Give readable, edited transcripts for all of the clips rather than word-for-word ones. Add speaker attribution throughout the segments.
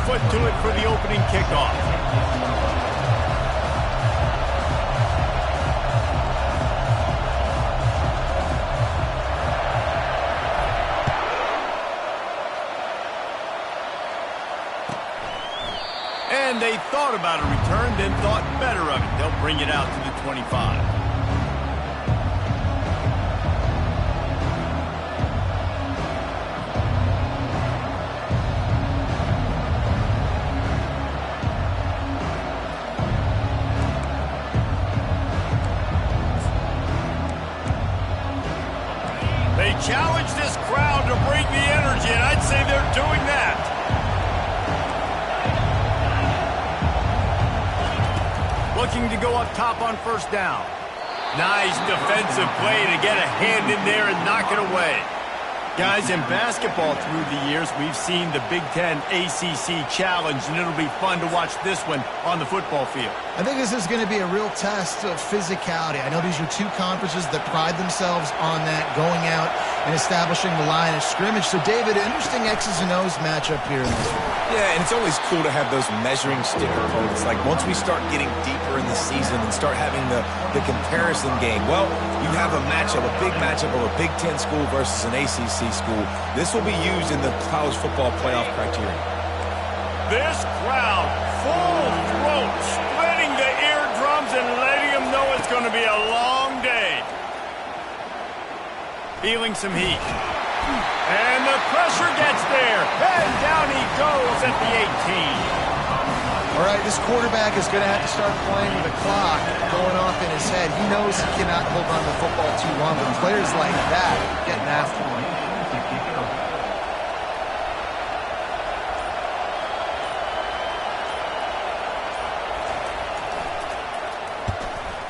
Speaker 1: foot to it for the opening kickoff. And they thought about a return, then thought better of it. They'll bring it out to the 25. They challenge this crowd to bring the energy, and I'd say they're doing that. Looking to go up top on first down. Nice defensive play to get a hand in there and knock it away. Guys, in basketball through the years, we've seen the Big Ten ACC Challenge, and it'll be fun to watch this one on the football field.
Speaker 2: I think this is going to be a real test of physicality. I know these are two conferences that pride themselves on that, going out and establishing the line of scrimmage. So, David, interesting X's and O's matchup here in this one.
Speaker 3: Yeah, and it's always cool to have those measuring stick opponents. Like, once we start getting deeper in the season and start having the comparison game, well, you have a matchup, a big matchup of a Big Ten school versus an ACC school. This will be used in the college football playoff criteria.
Speaker 1: This crowd, full throat, splitting the eardrums and letting them know it's going to be a long day. Feeling some heat. And the pressure gets there. And down he goes at the 18.
Speaker 2: All right, this quarterback is going to have to start playing with a clock going off in his head. He knows he cannot hold on to the football too long, but players like that getting after him.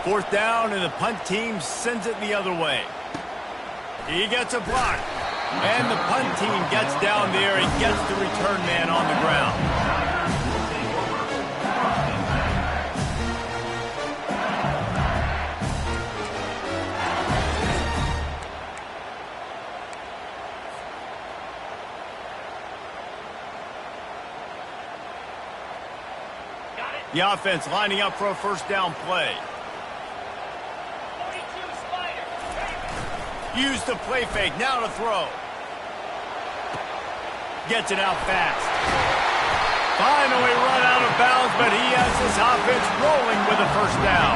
Speaker 1: Fourth down, and the punt team sends it the other way. He gets a block. And the punt team gets down there and gets the return man on the ground. The offense lining up for a first down play. Use the play fake, now to throw. Gets it out fast. Finally run out of bounds, but he has his offense rolling with a first down.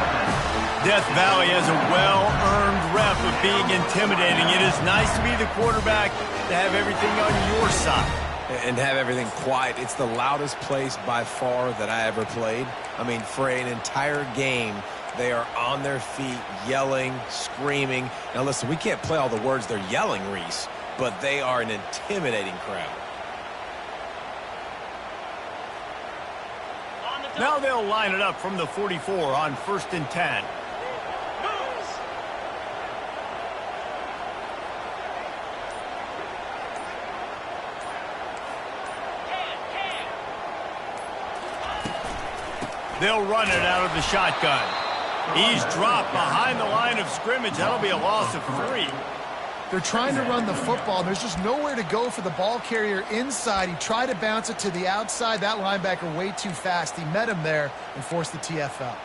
Speaker 1: Death Valley has a well-earned rep of being intimidating. It is nice to be the quarterback, to have everything on your side.
Speaker 3: And have everything quiet. It's the loudest place by far that I ever played. I mean, for an entire game, they are on their feet, yelling, screaming. Now, listen, we can't play all the words they're yelling, Reese, but they are an intimidating crowd.
Speaker 1: Now they'll line it up from the 44 on 1st and 10. They'll run it out of the shotgun. He's dropped behind the line of scrimmage. That'll be a loss of 3.
Speaker 2: They're trying to run the football. There's just nowhere to go for the ball carrier inside. He tried to bounce it to the outside. That linebacker way too fast. He met him there and forced the TFL.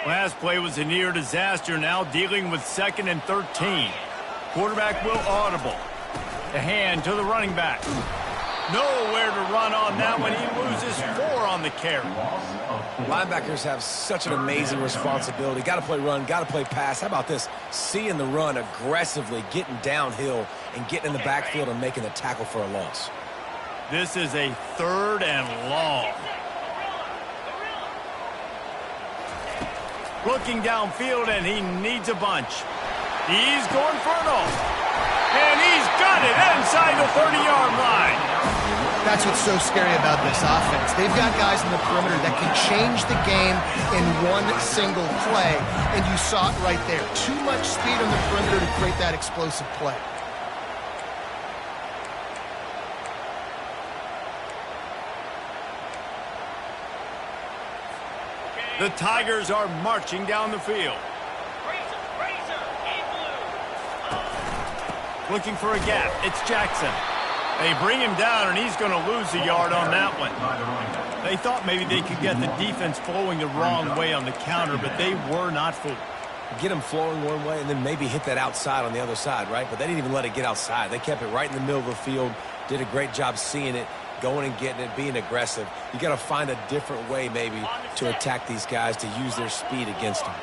Speaker 1: Last play was a near disaster, now dealing with 2nd and 13. Quarterback will audible. The hand to the running back. Nowhere to run on that one. He loses 4 on the carry.
Speaker 3: Linebackers have such an amazing responsibility. Got to play run, got to play pass. How about this? Seeing the run aggressively, getting downhill, and getting in the backfield and making the tackle for a loss.
Speaker 1: This is a 3rd and long. Looking downfield, and he needs a bunch. He's going for it all. And he's got it inside the 30-yard line.
Speaker 2: That's what's so scary about this offense. They've got guys in the perimeter that can change the game in one single play, and you saw it right there. Too much speed on the perimeter to create that explosive play.
Speaker 1: The Tigers are marching down the field. Looking for a gap. It's Jackson. They bring him down, and he's going to lose a yard on that one. They thought maybe they could get the defense flowing the wrong way on the counter, but they were not fooled.
Speaker 3: Get them flowing one way and then maybe hit that outside on the other side, right? But they didn't even let it get outside. They kept it right in the middle of the field, did a great job seeing it, going and getting it, being aggressive. You got to find a different way maybe to attack these guys, to use their speed against them.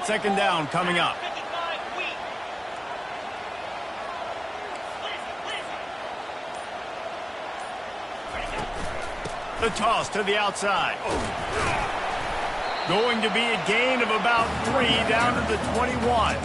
Speaker 1: Second down coming up. The toss to the outside. Going to be a gain of about 3 down to the 21.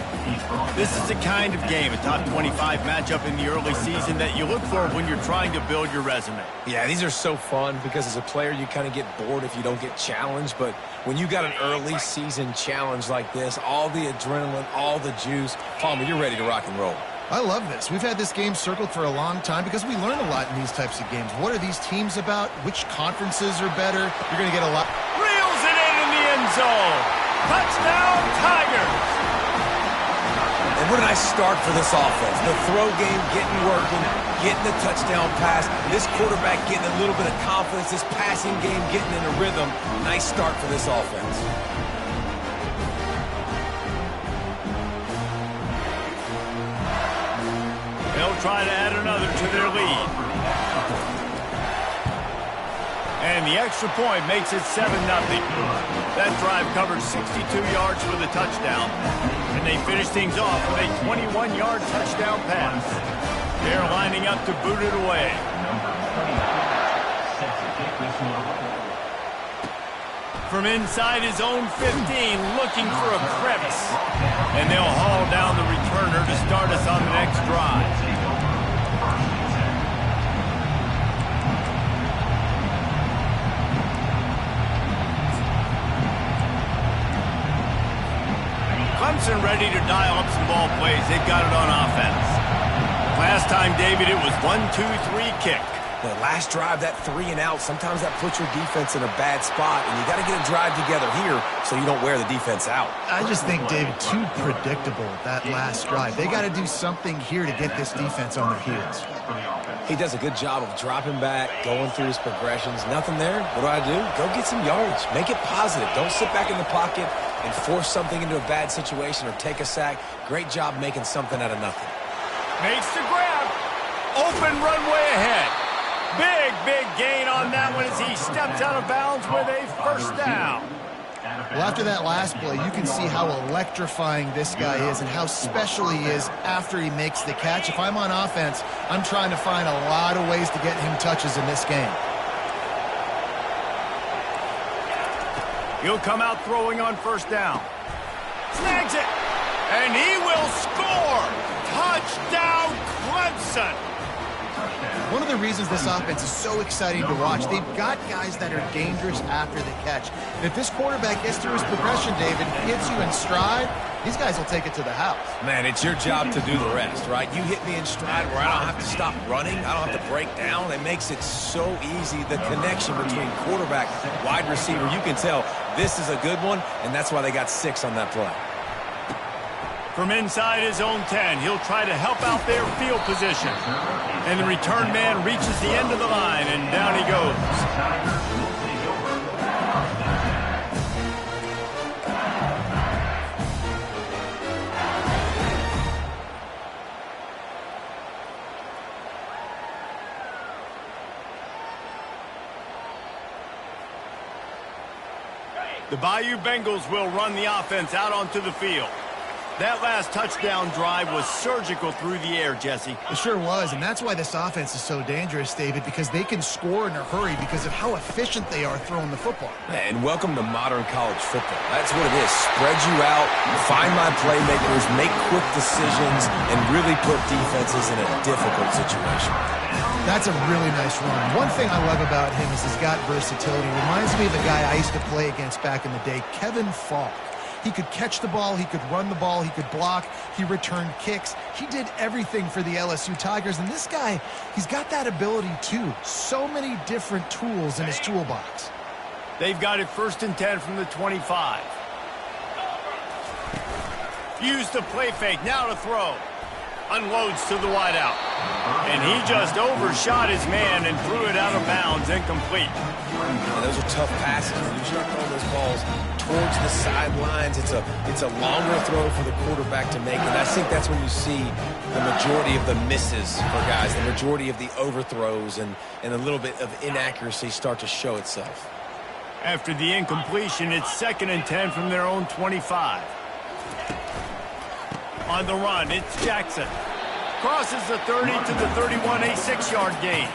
Speaker 1: This is the kind of game, a top 25 matchup in the early season, that you look for when you're trying to build your resume.
Speaker 3: Yeah, these are so fun because as a player you kind of get bored if you don't get challenged. But when you got an early season challenge like this, all the adrenaline, all the juice, Palmer, you're ready to rock and roll.
Speaker 2: I love this. We've had this game circled for a long time because we learn a lot in these types of games. What are these teams about? Which conferences are better? You're going to get a lot.
Speaker 1: Reels it in the end zone. Touchdown, Tigers.
Speaker 3: And what a nice start for this offense. The throw game getting working, getting the touchdown pass. This quarterback getting a little bit of confidence. This passing game getting in a rhythm. Nice start for this offense.
Speaker 1: They'll try to add another to their lead. And the extra point makes it 7-0. That drive covered 62 yards for the touchdown. And they finish things off with a 21-yard touchdown pass. They're lining up to boot it away. From inside his own 15, looking for a crevice. And they'll haul down the returner to start us on the next drive. Clemson ready to dial up some ball plays. They've got it on offense. Last time, David, it was 1-2-3 kick.
Speaker 3: The last drive, that 3 and out, sometimes that puts your defense in a bad spot, and you got to get a drive together here so you don't wear the defense out.
Speaker 2: I just think, David, too predictable, that last drive. They got to do something here to get this defense on their heels.
Speaker 3: He does a good job of dropping back, going through his progressions. Nothing there. What do? Go get some yards. Make it positive. Don't sit back in the pocket and force something into a bad situation or take a sack. Great job making something out of nothing.
Speaker 1: Makes the grab. Open runway ahead. Big gain on that one as he steps out of bounds with a first down.
Speaker 2: Well, after that last play, you can see how electrifying this guy is and how special he is after he makes the catch. If I'm on offense, I'm trying to find a lot of ways to get him touches in this game.
Speaker 1: He'll come out throwing on first down. Snags it. And he will score. Touchdown, Clemson.
Speaker 2: One of the reasons this offense is so exciting to watch, they've got guys that are dangerous after the catch. And if this quarterback gets through his progression, David, hits you in stride, these guys will take it to the house.
Speaker 3: Man, it's your job to do the rest, right? You hit me in stride where I don't have to stop running. I don't have to break down. It makes it so easy. The connection between quarterback, wide receiver, you can tell this is a good one, and that's why they got 6 on that play.
Speaker 1: From inside his own 10, he'll try to help out their field position. And the return man reaches the end of the line, and down he goes. The Bayou Bengals will run the offense out onto the field. That last touchdown drive was surgical through the air, Jesse.
Speaker 2: It sure was, and that's why this offense is so dangerous, David, because they can score in a hurry because of how efficient they are throwing the football.
Speaker 3: And welcome to modern college football. That's what it is. Spread you out, find my playmakers, make quick decisions, and really put defenses in a difficult situation.
Speaker 2: That's a really nice run. One thing I love about him is he's got versatility. Reminds me of a guy I used to play against back in the day, Kevin Falk. He could catch the ball, he could run the ball, he could block, he returned kicks. He did everything for the LSU Tigers, and this guy, he's got that ability too. So many different tools in his toolbox.
Speaker 1: They've got it 1st and 10 from the 25. Use the play fake, now to throw. Unloads to the wideout. And he just overshot his man and threw it out of bounds, incomplete.
Speaker 3: And those are tough passes. When you start throwing those balls towards the sidelines, it's a longer throw for the quarterback to make. And I think that's when you see the majority of the misses for guys, the majority of the overthrows and a little bit of inaccuracy start to show itself.
Speaker 1: After the incompletion, it's 2nd and 10 from their own 25. On the run, it's Jackson. Crosses the 30 to the 31, a 6-yard gain.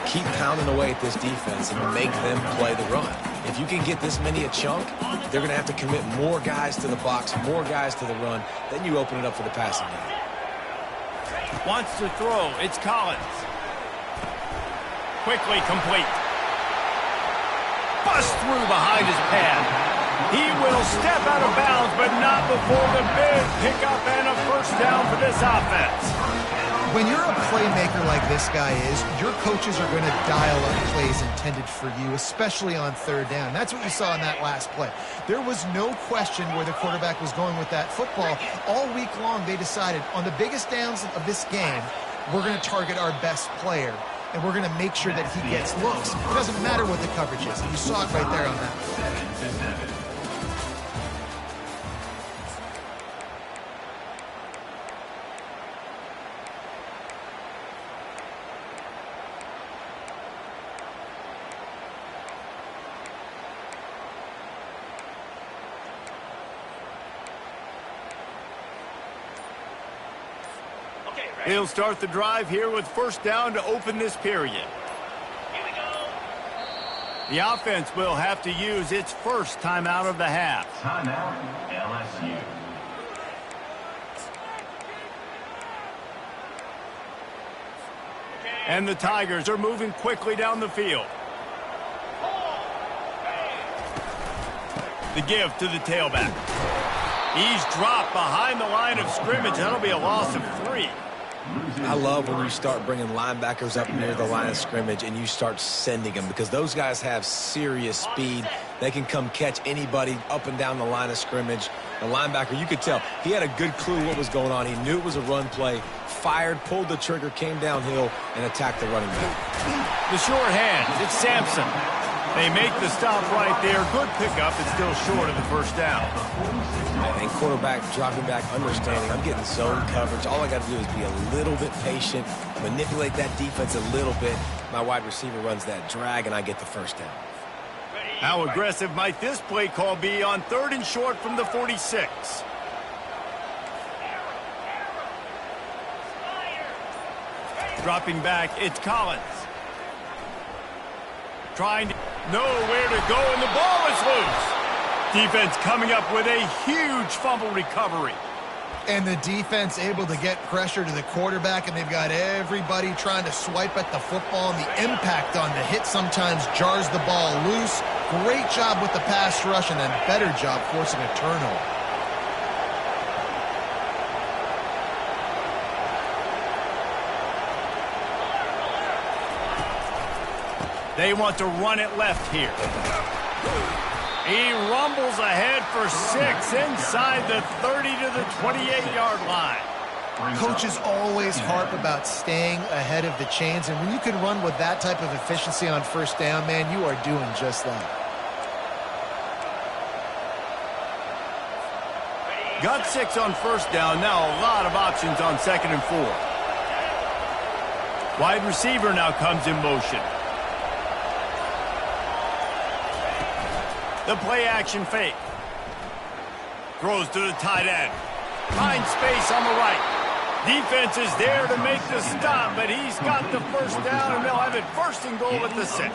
Speaker 3: Keep pounding away at this defense and make them play the run. If you can get this many a chunk, they're going to have to commit more guys to the box, more guys to the run. Then you open it up for the passing game.
Speaker 1: Wants to throw. It's Collins. Quickly complete. Bust through behind his pad. He will step out of bounds, but not before the big pickup and a first down for this offense.
Speaker 2: When you're a playmaker like this guy is, your coaches are going to dial up plays intended for you, especially on 3rd down. That's what you saw in that last play. There was no question where the quarterback was going with that football. All week long, they decided on the biggest downs of this game, we're going to target our best player, and we're going to make sure that he gets looks. It doesn't matter what the coverage is. You saw it right there on that play.
Speaker 1: He'll start the drive here with 1st down to open this period. Here we go. The offense will have to use its first timeout of the half.
Speaker 4: Timeout, LSU.
Speaker 1: And the Tigers are moving quickly down the field. The give to the tailback. He's dropped behind the line of scrimmage. That'll be a loss of 3.
Speaker 3: I love when you start bringing linebackers up near the line of scrimmage and you start sending them, because those guys have serious speed. They can come catch anybody up and down the line of scrimmage. The linebacker, you could tell, he had a good clue what was going on. He knew it was a run play, fired, pulled the trigger, came downhill, and attacked the running back.
Speaker 1: The short hand, it's Sampson. They make the stop right there. Good pickup. It's still short of the first down.
Speaker 3: And quarterback dropping back, understanding I'm getting zone coverage. All I got to do is be a little bit patient, manipulate that defense a little bit. My wide receiver runs that drag, and I get the first down.
Speaker 1: How aggressive might this play call be on 3rd and short from the 46? Dropping back, it's Collins. Trying to know where to go, and the ball is loose. Defense coming up with a huge fumble recovery.
Speaker 2: And the defense able to get pressure to the quarterback, and they've got everybody trying to swipe at the football, and the impact on the hit sometimes jars the ball loose. Great job with the pass rush, and then better job forcing a turnover.
Speaker 1: They want to run it left here. He rumbles ahead for 6 inside the 30 to the 28-yard line.
Speaker 2: Coaches always harp about staying ahead of the chains, and when you can run with that type of efficiency on 1st down, man, you are doing just that.
Speaker 1: Got 6 on 1st down. Now a lot of options on 2nd and 4. Wide receiver now comes in motion. The play-action fake. Throws to the tight end. Finds space on the right. Defense is there to make the stop, but he's got the first down, and they'll have it 1st and goal at the 6.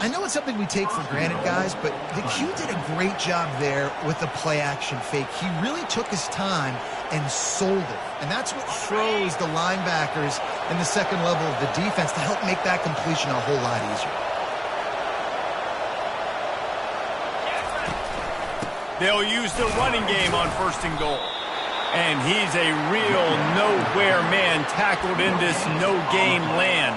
Speaker 2: I know it's something we take for granted, guys, but the Q did a great job there with the play-action fake. He really took his time and sold it, and that's what froze the linebackers in the 2nd level of the defense to help make that completion a whole lot easier.
Speaker 1: They'll use the running game on 1st and goal. And he's a real nowhere man tackled in this no-gain land.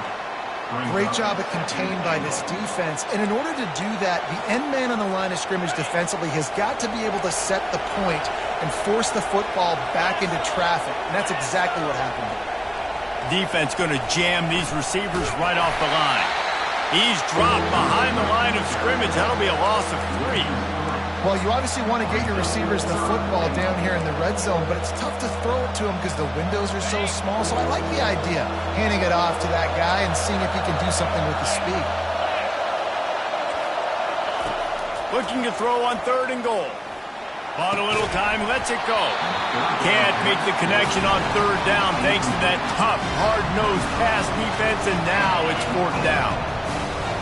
Speaker 2: Great job at contained by this defense. And in order to do that, the end man on the line of scrimmage defensively has got to be able to set the point and force the football back into traffic. And that's exactly what happened there.
Speaker 1: Defense going to jam these receivers right off the line. He's dropped behind the line of scrimmage. That'll be a loss of 3.
Speaker 2: Well, you obviously want to get your receivers the football down here in the red zone, but it's tough to throw it to them because the windows are so small. So I like the idea, handing it off to that guy and seeing if he can do something with the speed.
Speaker 1: Looking to throw on 3rd and goal. On a little time, lets it go. Can't make the connection on 3rd down thanks to that tough, hard-nosed pass defense, and now it's 4th down.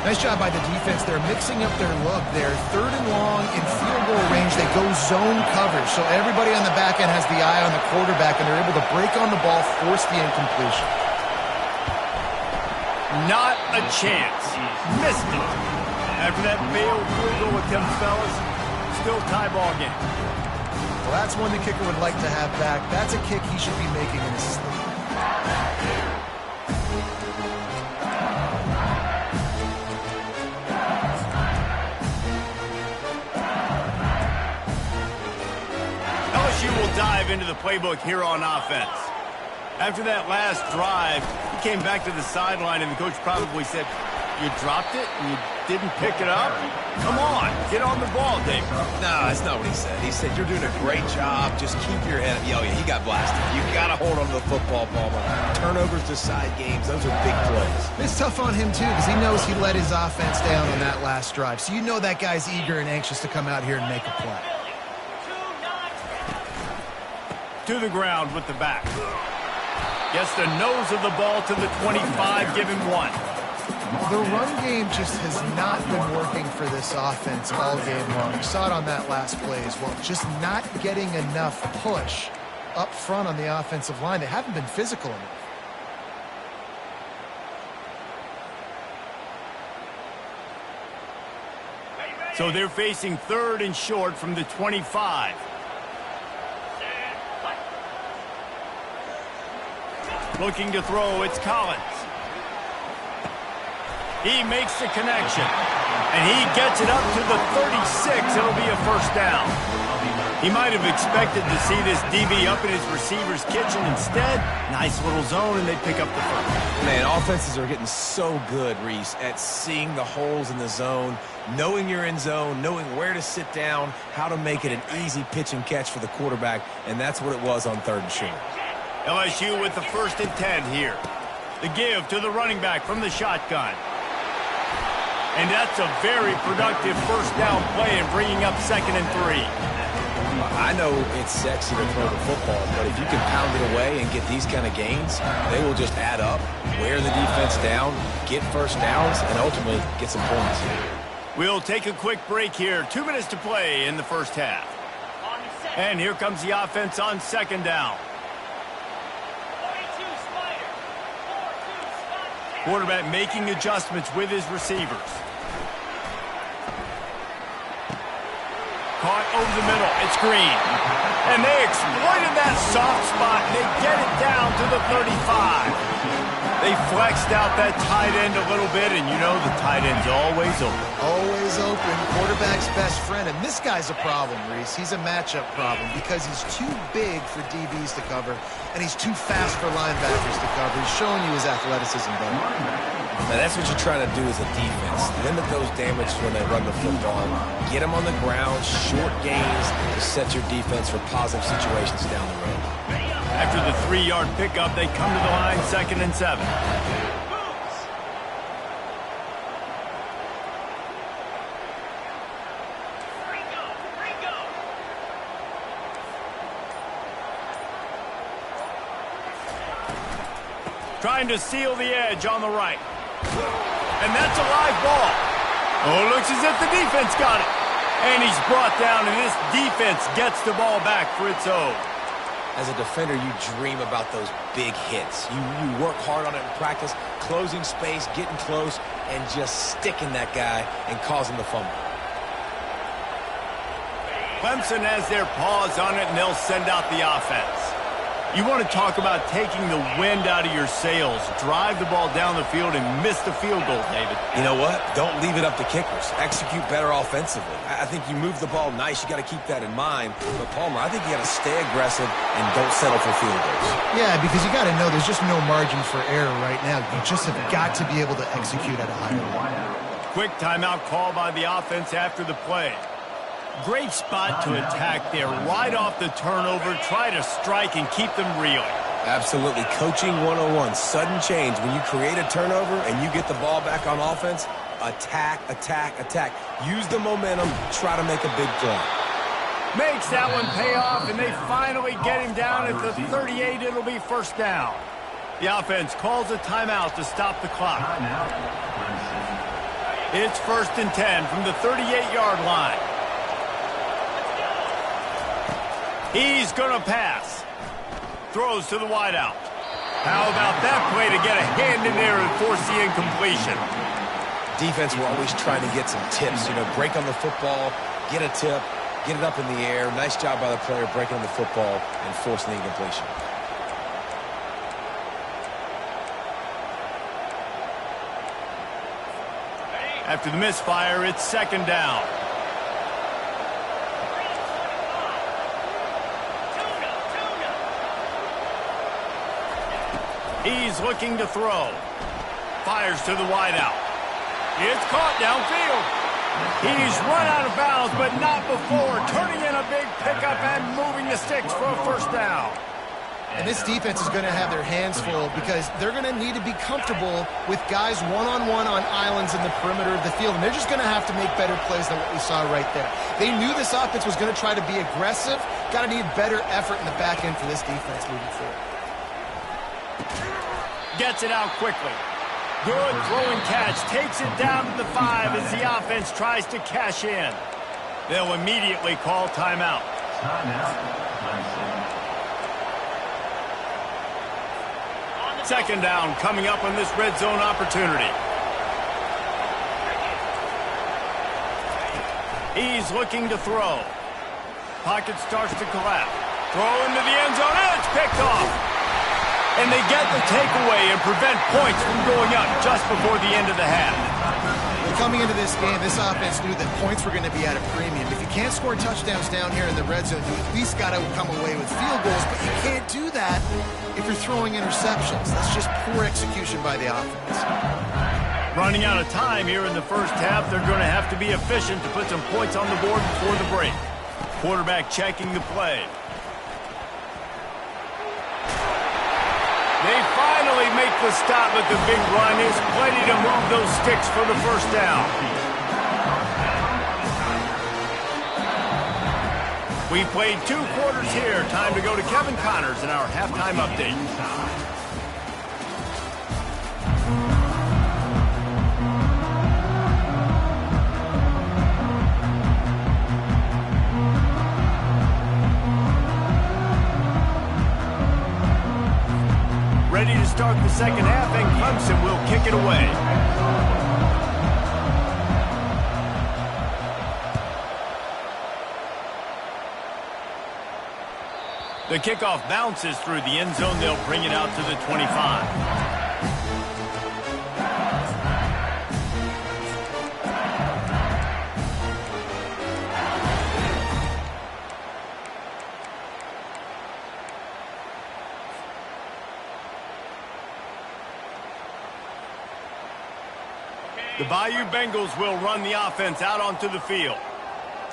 Speaker 2: Nice job by the defense. They're mixing up their look there. 3rd and long in field goal range. They go zone coverage. So everybody on the back end has the eye on the quarterback, and they're able to break on the ball, force the incompletion.
Speaker 1: Not a chance. Missed it. After that failed field goal attempt, fellas, still tie ball game.
Speaker 2: Well, that's one the kicker would like to have back. That's a kick he should be making in his sleep.
Speaker 1: LSU will dive into the playbook here on offense. After that last drive, he came back to the sideline, and the coach probably said, "You dropped it and you didn't pick it up? Come on, get on the ball, Dave."
Speaker 3: No, that's not what he said. He said, "You're doing a great job. Just keep your head up." Oh, yeah, he got blasted. You got to hold on to the football, Palmer. Turnovers decide games. Those are big plays.
Speaker 2: It's tough on him, too, because he knows he let his offense down on that last drive. So you know that guy's eager and anxious to come out here and make a play.
Speaker 1: To the ground with the back. Gets the nose of the ball to the 25, give him 1.
Speaker 2: The run game just has not been working for this offense all game long. You saw it on that last play as well. Just not getting enough push up front on the offensive line. They haven't been physical enough.
Speaker 1: So they're facing 3rd and short from the 25. Looking to throw, it's Collins. He makes the connection, and he gets it up to the 36. It'll be a 1st down. He might have expected to see this DB up in his receiver's kitchen. Instead, nice little zone, and they pick up the 1st.
Speaker 3: Man, offenses are getting so good, Reese, at seeing the holes in the zone, knowing you're in zone, knowing where to sit down, how to make it an easy pitch and catch for the quarterback, and that's what it was on 3rd and short.
Speaker 1: LSU with the 1st and 10 here. The give to the running back from the shotgun. And that's a very productive 1st down play and bringing up 2nd and 3.
Speaker 3: I know it's sexy to throw the football, but if you can pound it away and get these kind of gains, they will just add up, wear the defense down, get 1st downs, and ultimately get some points.
Speaker 1: We'll take a quick break here. 2 minutes to play in the 1st half. And here comes the offense on 2nd down. Quarterback making adjustments with his receivers. Caught over the middle. It's Green. And they exploited that soft spot. They get it down to the 35. They flexed out that tight end a little bit, and you know the tight end's always open.
Speaker 2: Always open. Quarterback's best friend. And this guy's a problem, Reese. He's a matchup problem because he's too big for DBs to cover, and he's too fast for linebackers to cover. He's showing you his athleticism better.
Speaker 3: Now, that's what you're trying to do as a defense. Limit those damages when they run the football. Get them on the ground, short gains to set your defense for positive situations down the road.
Speaker 1: After the 3-yard pickup, they come to the line, 2nd and 7. Trying to seal the edge on the right. And that's a live ball. Oh, it looks as if the defense got it. And he's brought down, and this defense gets the ball back for its own.
Speaker 3: As a defender, you dream about those big hits. You work hard on it in practice, closing space, getting close, and just sticking that guy and causing the fumble. Clemson
Speaker 1: has their paws on it, and they'll send out the offense. You want to talk about taking the wind out of your sails. Drive the ball down the field and miss the field goal, David.
Speaker 3: You know what? Don't leave it up to kickers. Execute better offensively. I think you move the ball nice. You got to keep that in mind. But, Palmer, I think you got to stay aggressive and don't settle for field goals.
Speaker 2: Yeah, because you got to know there's just no margin for error right now. You just have got to be able to execute at a higher level.
Speaker 1: Quick timeout call by the offense after the play. Great spot to attack there. Right off the turnover, try to strike and keep them reeling.
Speaker 3: Absolutely. Coaching 101. Sudden change. When you create a turnover and you get the ball back on offense, attack, attack, attack. Use the momentum. Try to make a big play.
Speaker 1: Makes that one pay off, and they finally get him down at the 38. It'll be first down. The offense calls a timeout to stop the clock. It's 1st and 10 from the 38-yard line. He's going to pass. Throws to the wideout. How about that play to get a hand in there and force the incompletion?
Speaker 3: Defense will always try to get some tips. You know, break on the football, get a tip, get it up in the air. Nice job by the player breaking on the football and forcing the incompletion.
Speaker 1: After the misfire, it's 2nd down. He's looking to throw. Fires to the wideout. It's caught downfield. He's run out of bounds, but not before. Turning in a big pickup and moving the sticks for a first down.
Speaker 2: And this defense is going to have their hands full because they're going to need to be comfortable with guys one-on-one on islands in the perimeter of the field. And they're just going to have to make better plays than what we saw right there. They knew this offense was going to try to be aggressive. Got to need better effort in the back end for this defense moving forward.
Speaker 1: Gets it out quickly. Good throwing catch. Takes it down to the 5 as the offense tries to cash in. They'll immediately call timeout. Second down coming up on this red zone opportunity. He's looking to throw. Pocket starts to collapse. Throw into the end zone, and it's picked off. And they get the takeaway and prevent points from going up just before the end of the half.
Speaker 2: Coming into this game, this offense knew that points were going to be at a premium. If you can't score touchdowns down here in the red zone, you at least got to come away with field goals, but you can't do that if you're throwing interceptions. That's just poor execution by the offense.
Speaker 1: Running out of time here in the first half, they're going to have to be efficient to put some points on the board before the break. Quarterback checking the play. They finally make the stop, but the big run is plenty to move those sticks for the first down. We played 2 quarters here. Time to go to Kevin Connors in our halftime update. Ready to start the second half, and Clemson will kick it away. The kickoff bounces through the end zone. They'll bring it out to the 25. The Bayou Bengals will run the offense out onto the field.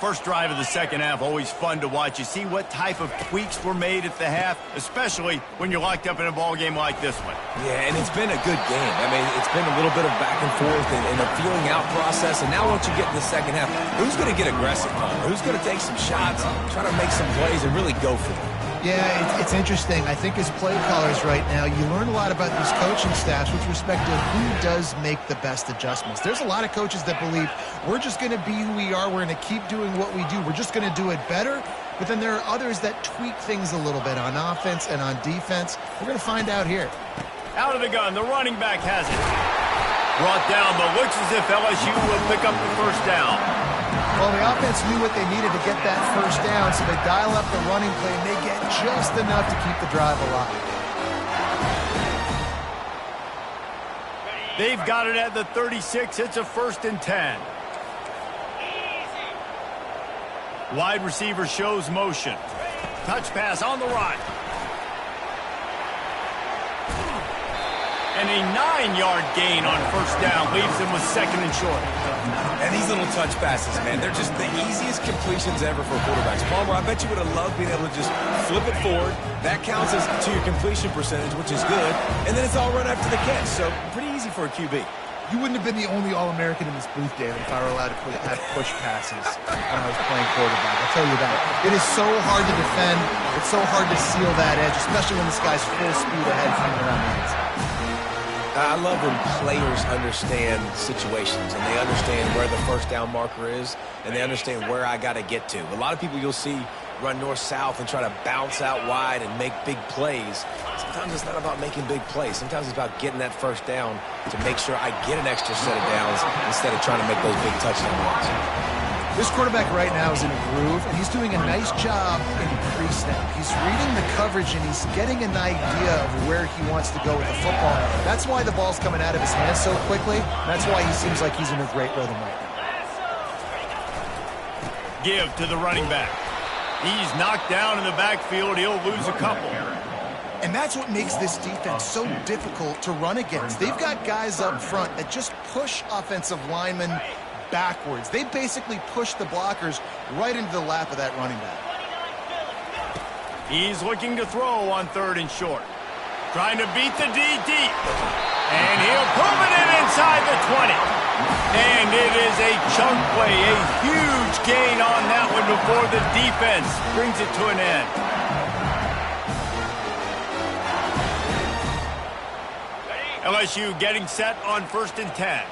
Speaker 1: First drive of the second half, always fun to watch. You see what type of tweaks were made at the half, especially when you're locked up in a ball game like this one.
Speaker 3: Yeah, and it's been a good game. I mean, it's been a little bit of back and forth and a feeling out process. And now once you get in the second half, who's going to get aggressive, Palmer? Who's going to take some shots, try to make some plays, and really go for it?
Speaker 2: Yeah, it's interesting. I think as play callers right now, you learn a lot about these coaching staffs with respect to who does make the best adjustments. There's a lot of coaches that believe we're just going to be who we are. We're going to keep doing what we do. We're just going to do it better. But then there are others that tweak things a little bit on offense and on defense. We're going to find out here.
Speaker 1: Out of the gun, the running back has it. Brought down, but looks as if LSU will pick up the first down.
Speaker 2: Well, the offense knew what they needed to get that first down, so they dial up the running play, and they get just enough to keep the drive alive.
Speaker 1: They've got it at the 36. It's a 1st and 10. Wide receiver shows motion. Touch pass on the run. And a 9-yard gain on 1st down leaves them with 2nd and short.
Speaker 3: And these little touch passes, man, they're just the easiest completions ever for quarterbacks. Palmer, I bet you would have loved being able to just flip it forward. That counts as to your completion percentage, which is good. And then it's all run after the catch. So pretty easy for a QB.
Speaker 2: You wouldn't have been the only All-American in this booth, David, if I were allowed to have push passes when I was playing quarterback. I'll tell you that. It is so hard to defend. It's so hard to seal that edge, especially when this guy's full speed ahead coming around the inside.
Speaker 3: I love when players understand situations and they understand where the 1st down marker is and they understand where I got to get to. A lot of people you'll see run north-south and try to bounce out wide and make big plays. Sometimes it's not about making big plays. Sometimes it's about getting that 1st down to make sure I get an extra set of downs instead of trying to make those big touchdown runs.
Speaker 2: This quarterback right now is in a groove, and he's doing a nice job in pre-snap. He's reading the coverage, and he's getting an idea of where he wants to go with the football. That's why the ball's coming out of his hands so quickly. That's why he seems like he's in a great rhythm right now.
Speaker 1: Give to the running back. He's knocked down in the backfield. He'll lose a couple.
Speaker 2: And that's what makes this defense so difficult to run against. They've got guys up front that just push offensive linemen backwards. They basically push the blockers right into the lap of that running back.
Speaker 1: He's looking to throw on 3rd and short. Trying to beat the D deep. And he'll prove it in inside the 20. And it is a chunk play, a huge gain on that one before the defense brings it to an end. LSU getting set on 1st and 10.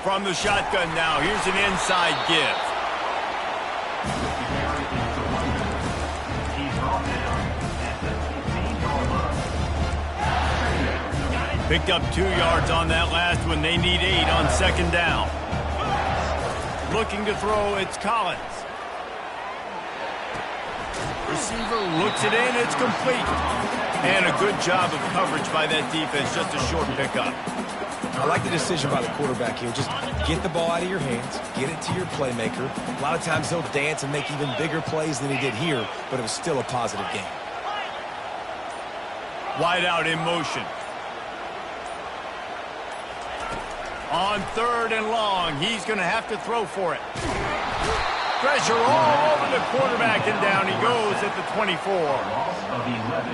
Speaker 1: From the shotgun now, here's an inside give. Picked up 2 yards on that last one. They need 8 on 2nd down. Looking to throw, it's Collins. Receiver looks it in, it's complete. And a good job of coverage by that defense, just a short pickup.
Speaker 3: I like the decision by the quarterback here. Just get the ball out of your hands, get it to your playmaker. A lot of times he'll dance and make even bigger plays than he did here, but it was still a positive game.
Speaker 1: Wide out in motion. On 3rd and long, he's going to have to throw for it. Pressure all over the quarterback, and down he goes at the 24.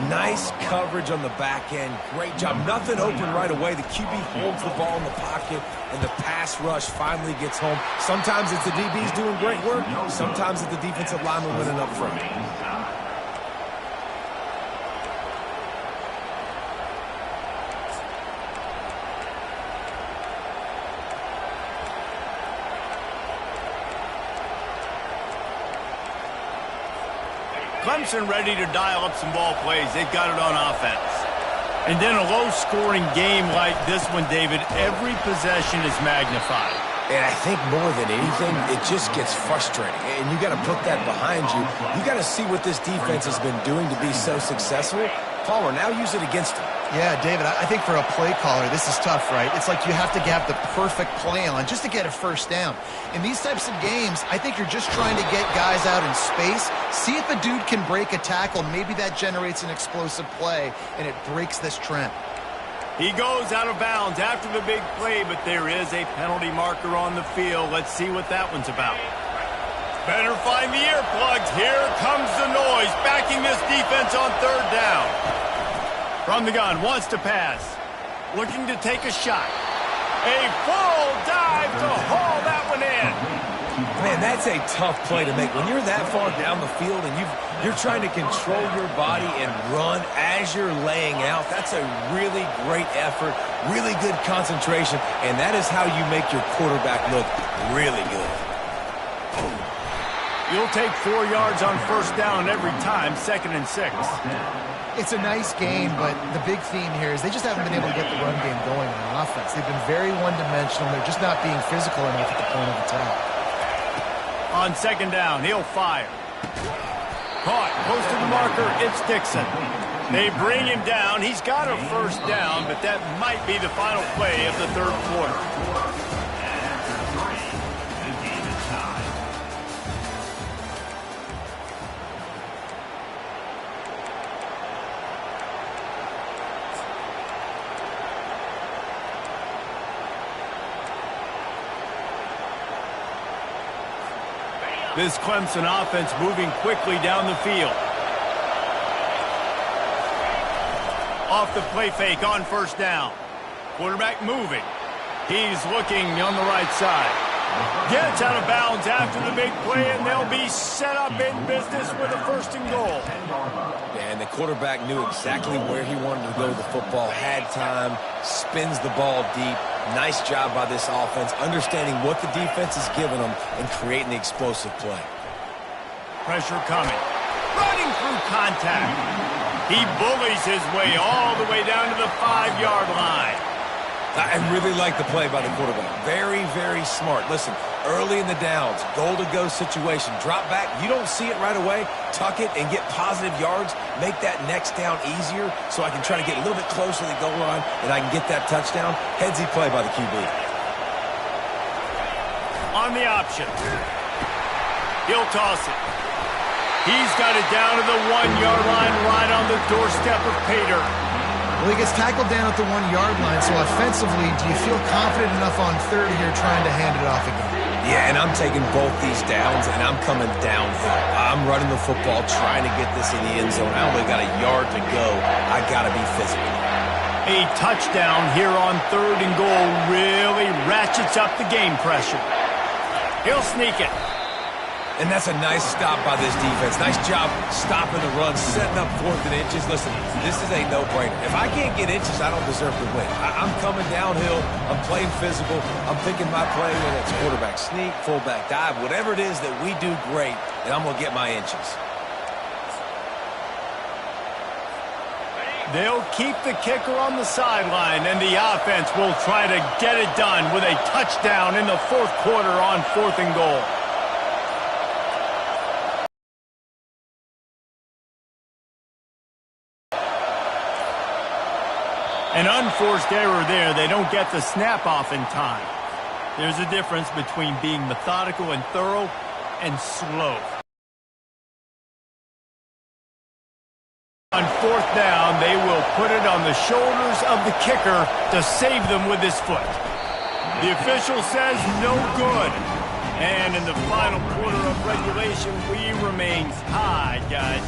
Speaker 3: Nice coverage on the back end. Great job. Nothing open right away. The QB holds the ball in the pocket, and the pass rush finally gets home. Sometimes it's the DBs doing great work. Sometimes it's the defensive lineman winning up front.
Speaker 1: Clemson ready to dial up some ball plays. They've got it on offense. And then a low-scoring game like this one, David, every possession is magnified.
Speaker 3: And I think more than anything, it just gets frustrating. And you got to put that behind you. You got to see what this defense has been doing to be so successful. Palmer, now use it against them.
Speaker 2: Yeah, David, I think for a play caller, this is tough, right? It's like you have to have the perfect play on just to get a 1st down. In these types of games, I think you're just trying to get guys out in space, see if a dude can break a tackle. Maybe that generates an explosive play, and it breaks this trend.
Speaker 1: He goes out of bounds after the big play, but there is a penalty marker on the field. Let's see what that one's about. Better find the earplugs. Here comes the noise, backing this defense on 3rd down. From the gun, wants to pass. Looking to take a shot. A full dive to haul that one in.
Speaker 3: Man, that's a tough play to make. When you're that far down the field and you're trying to control your body and run as you're laying out, that's a really great effort, really good concentration, and that is how you make your quarterback look really good.
Speaker 1: You'll take 4 yards on first down every time, 2nd and 6.
Speaker 2: It's a nice game, but the big theme here is they just haven't been able to get the run game going on offense. They've been very one-dimensional. They're just not being physical enough at the point of attack.
Speaker 1: On 2nd down, he'll fire. Caught, close to the marker, it's Dixon. They bring him down. He's got a first down, but that might be the final play of the 3rd quarter. This Clemson offense moving quickly down the field. Off the play fake on first down. Quarterback moving. He's looking on the right side. Gets out of bounds after the big play, and they'll be set up in business with a 1st and goal.
Speaker 3: And the quarterback knew exactly where he wanted to go with the football, had time, spins the ball deep. Nice job by this offense, understanding what the defense is giving them and creating the explosive play.
Speaker 1: Pressure coming. Running through contact. He bullies his way all the way down to the 5-yard line.
Speaker 3: I really like the play by the quarterback. Very, very smart. Listen, early in the downs, goal-to-go situation, drop back. You don't see it right away. Tuck it and get positive yards. Make that next down easier so I can try to get a little bit closer to the goal line and I can get that touchdown. Headsy play by the QB.
Speaker 1: On the option. He'll toss it. He's got it down to the 1-yard line right on the doorstep of Pater.
Speaker 2: Well, he gets tackled down at the 1-yard line, so offensively, do you feel confident enough on 3rd here trying to hand it off again?
Speaker 3: Yeah, and I'm taking both these downs, and I'm coming downhill. I'm running the football, trying to get this in the end zone. I only got a yard to go. I got to be physical.
Speaker 1: A touchdown here on 3rd and goal really ratchets up the game pressure. He'll sneak it.
Speaker 3: And that's a nice stop by this defense. Nice job stopping the run, setting up 4th and inches. Listen, this is a no-brainer. If I can't get inches, I don't deserve to win. I'm coming downhill. I'm playing physical. I'm picking my play, whether it's quarterback sneak, fullback dive, whatever it is that we do great, and I'm going to get my inches.
Speaker 1: They'll keep the kicker on the sideline, and the offense will try to get it done with a touchdown in the 4th quarter on 4th and goal. An unforced error there. They don't get the snap off in time. There's a difference between being methodical and thorough and slow. On 4th down, they will put it on the shoulders of the kicker to save them with his foot. The official says no good. And in the final quarter of regulation, we remain tied, guys.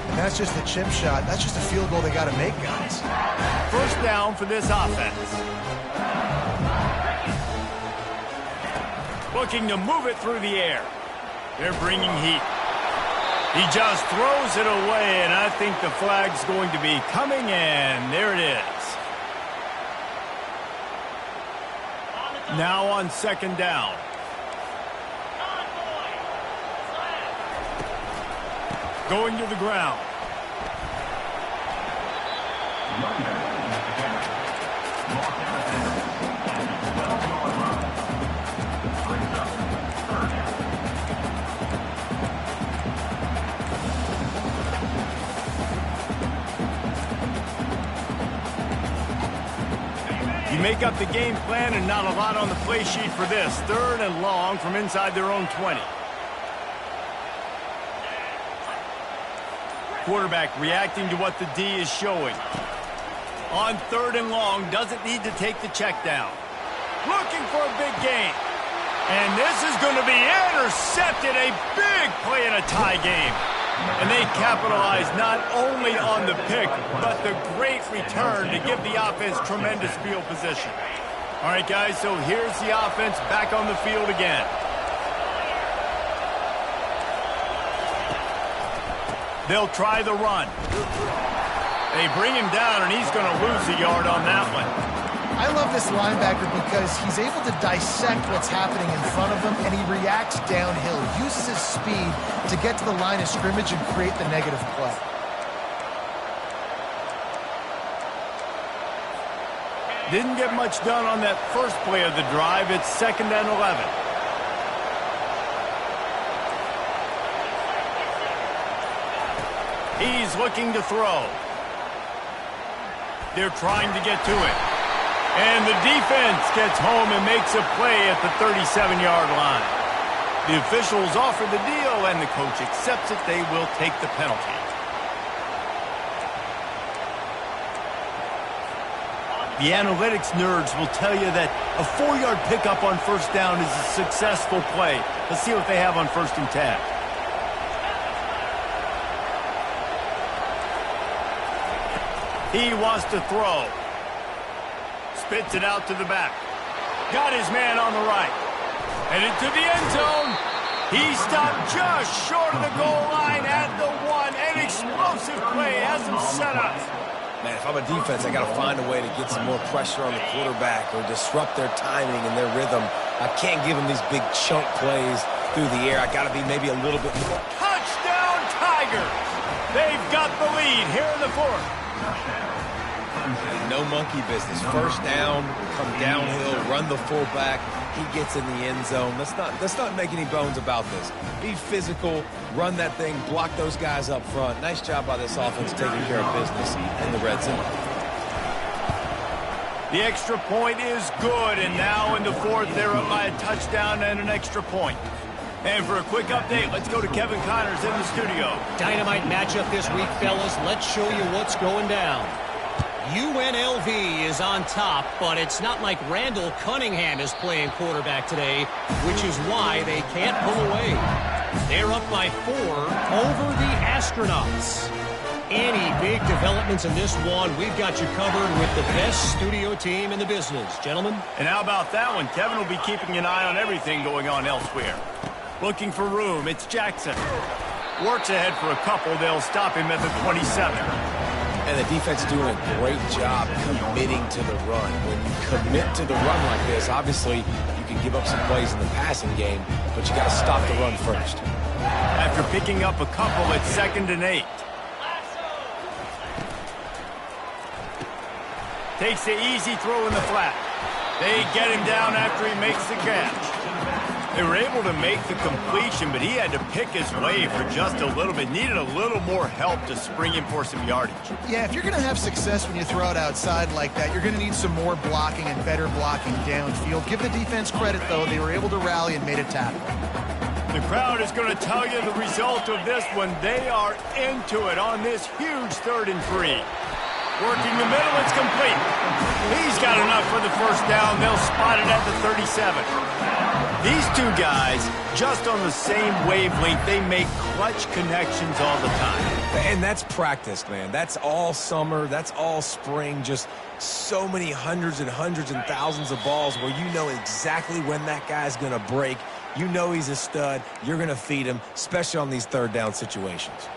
Speaker 2: And that's just the chip shot. That's just a field goal they got to make, guys.
Speaker 1: 1st down for this offense. Looking to move it through the air. They're bringing heat. He just throws it away, and I think the flag's going to be coming, and there it is. Now on 2nd down. Going to the ground. You make up the game plan and not a lot on the play sheet for this. 3rd and long from inside their own 20. Quarterback reacting to what the D is showing. On 3rd and long, doesn't need to take the check down. Looking for a big gain. And this is going to be intercepted. A big play in a tie game. And they capitalize not only on the pick, but the great return to give the offense tremendous field position. All right, guys, so here's the offense back on the field again. They'll try the run. They bring him down, and he's going to lose a yard on that one.
Speaker 2: I love this linebacker because he's able to dissect what's happening in front of him, and he reacts downhill, uses his speed to get to the line of scrimmage and create the negative play.
Speaker 1: Didn't get much done on that first play of the drive. It's 2nd and 11. He's looking to throw. They're trying to get to it. And the defense gets home and makes a play at the 37-yard line. The officials offer the deal, and the coach accepts it. They will take the penalty. The analytics nerds will tell you that a 4-yard pickup on first down is a successful play. Let's see what they have on 1st and 10. He wants to throw. Spits it out to the back. Got his man on the right. Headed to the end zone. He stopped just short of the goal line at the 1. An explosive play has him set up.
Speaker 3: Man, if I'm a defense, I got to find a way to get some more pressure on the quarterback or disrupt their timing and their rhythm. I can't give them these big chunk plays through the air. I got to be maybe a little bit more.
Speaker 1: Touchdown, Tigers! They've got the lead here in the 4th.
Speaker 3: No monkey business. First down, come downhill, run the fullback. He gets in the end zone. Let's not make any bones about this. Be physical, run that thing, block those guys up front. Nice job by this offense taking care of business in the red zone.
Speaker 1: The extra point is good, and now in the 4th, they're up by a touchdown and an extra point. And for a quick update, let's go to Kevin Connors in the studio.
Speaker 5: Dynamite matchup this week, fellas. Let's show you what's going down. UNLV is on top, but it's not like Randall Cunningham is playing quarterback today, which is why they can't pull away. They're up by 4 over the Astronauts. Any big developments in this one, we've got you covered with the best studio team in the business. Gentlemen?
Speaker 1: And how about that one? Kevin will be keeping an eye on everything going on elsewhere. Looking for room, it's Jackson. Works ahead for a couple, they'll stop him at the 27.
Speaker 3: And the defense is doing a great job committing to the run. When you commit to the run like this, obviously you can give up some plays in the passing game, but you got to stop the run first.
Speaker 1: After picking up a couple, it's 2nd and 8. Takes the easy throw in the flat. They get him down after he makes the catch. They were able to make the completion, but he had to pick his way for just a little bit. Needed a little more help to spring him for some yardage.
Speaker 2: Yeah, if you're going to have success when you throw it outside like that, you're going to need some more blocking and better blocking downfield. Give the defense credit, though. They were able to rally and made a tackle.
Speaker 1: The crowd is going to tell you the result of this one. They are into it on this huge 3rd and 3. Working the middle, it's complete. He's got enough for the first down. They'll spot it at the 37. These two guys, just on the same wavelength, they make clutch connections all the time.
Speaker 3: And that's practice, man. That's all summer. That's all spring. Just so many hundreds and thousands of balls where you know exactly when that guy's going to break. You know he's a stud. You're going to feed him, especially on these 3rd down situations.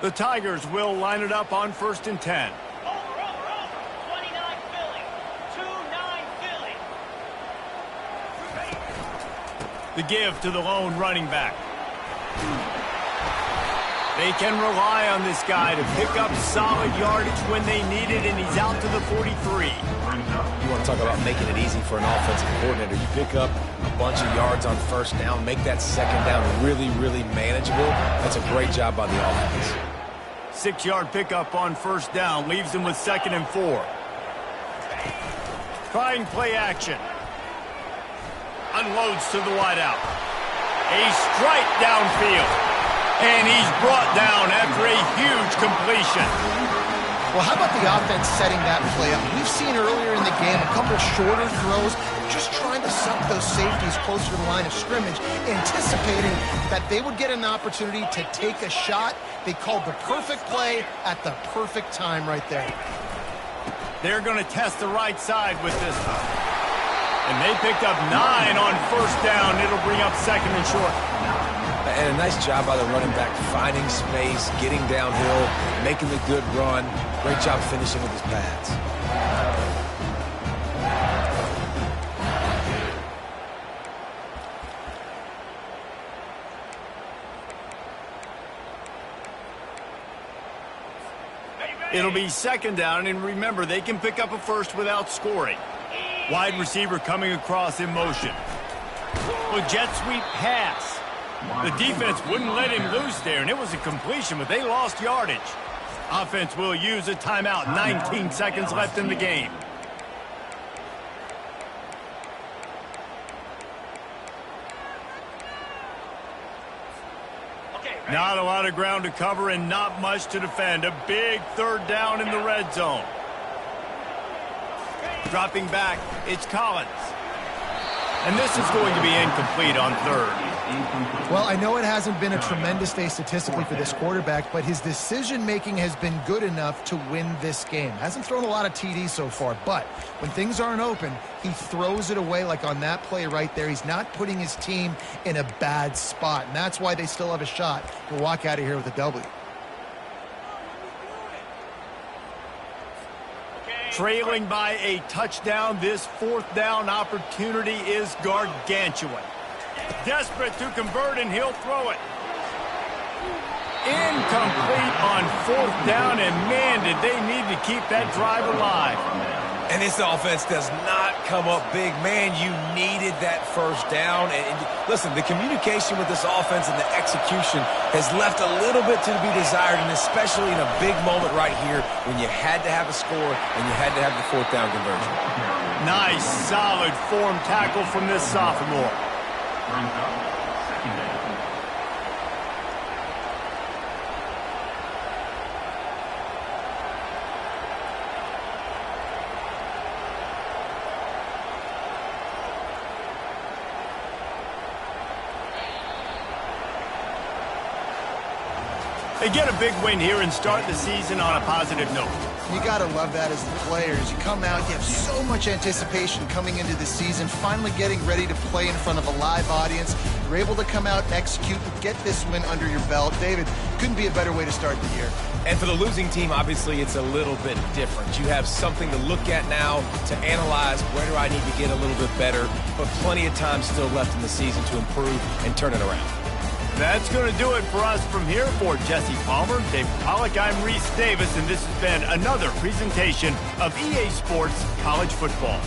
Speaker 1: The Tigers will line it up on 1st and 10.
Speaker 6: Over. 29 Philly. 2-9 Philly.
Speaker 1: The give to the lone running back. They can rely on this guy to pick up solid yardage when they need it, and he's out to the 43.
Speaker 3: You want to talk about making it easy for an offensive coordinator. You pick up a bunch of yards on first down, make that second down really, really manageable. That's a great job by the offense.
Speaker 1: 6-yard pickup on first down leaves them with 2nd and 4. Trying play action. Unloads to the wideout. A strike downfield. And he's brought down after a huge completion.
Speaker 2: Well, how about the offense setting that play up? We've seen earlier in the game a couple shorter throws, just trying to suck those safeties closer to the line of scrimmage, anticipating that they would get an opportunity to take a shot. They called the perfect play at the perfect time right there.
Speaker 1: They're going to test the right side with this one. And they picked up 9 on first down. It'll bring up 2nd and short.
Speaker 3: And a nice job by the running back, finding space, getting downhill, making the good run. Great job finishing with his pads.
Speaker 1: It'll be second down, and remember, they can pick up a first without scoring. Wide receiver coming across in motion. Well, jet sweep pass. The defense wouldn't let him loose there, and it was a completion, but they lost yardage. Offense will use a timeout. 19 seconds left in the game. Not a lot of ground to cover and not much to defend. A big third down in the red zone. Dropping back, it's Collins. And this is going to be incomplete on third.
Speaker 2: Well, I know it hasn't been a tremendous day statistically for this quarterback, but his decision-making has been good enough to win this game. Hasn't thrown a lot of TDs so far, but when things aren't open, he throws it away like on that play right there. He's not putting his team in a bad spot, and that's why they still have a shot to walk out of here with a W.
Speaker 1: Trailing by a touchdown, this fourth down opportunity is gargantuan. Desperate to convert, and he'll throw it. Incomplete on fourth down, and man, did they need to keep that drive alive.
Speaker 3: And this offense does not come up big. Man, you needed that first down. And listen, the communication with this offense and the execution has left a little bit to be desired, and especially in a big moment right here when you had to have a score and you had to have the fourth down conversion.
Speaker 1: Nice, solid form tackle from this sophomore. They get a big win here and start the season on a positive note.
Speaker 2: You got to love that as the players. You come out, you have so much anticipation coming into the season, finally getting ready to play in front of a live audience. You're able to come out, execute, and get this win under your belt. David, couldn't be a better way to start the year.
Speaker 3: And for the losing team, obviously, it's a little bit different. You have something to look at now to analyze where do I need to get a little bit better, but plenty of time still left in the season to improve and turn it around.
Speaker 1: That's going to do it for us from here. For Jesse Palmer, David Pollack, I'm Reese Davis, and this has been another presentation of EA Sports College Football.